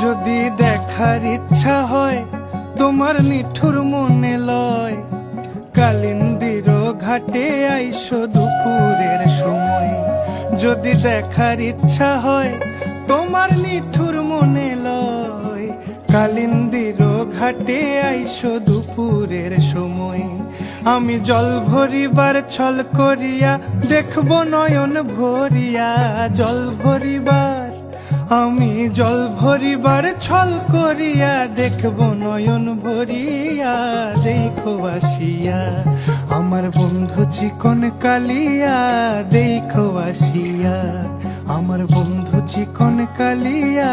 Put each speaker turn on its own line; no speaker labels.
যদি দেখার ইচ্ছা হয় তোমার নিঠুর মনে লয়, কালিন্দির ঘাটে আইসো দুপুরের সময়। যদি দেখার ইচ্ছা হয় তোমার নিঠুর মনে লয়, কালিন্দির ঘাটে আইসো দুপুরের সময়। আমি জল ভরিবার ছল করিয়া দেখব নয়ন ভরিয়া, জল ভরিবার আমি জল ভরিবার ছল করিয়া দেখব নয়ন ভরিয়া। দেখো আসিয়া আমার বন্ধু চিকন কালিয়া, দেখো আসিয়া আমার বন্ধু চিকন কালিয়া।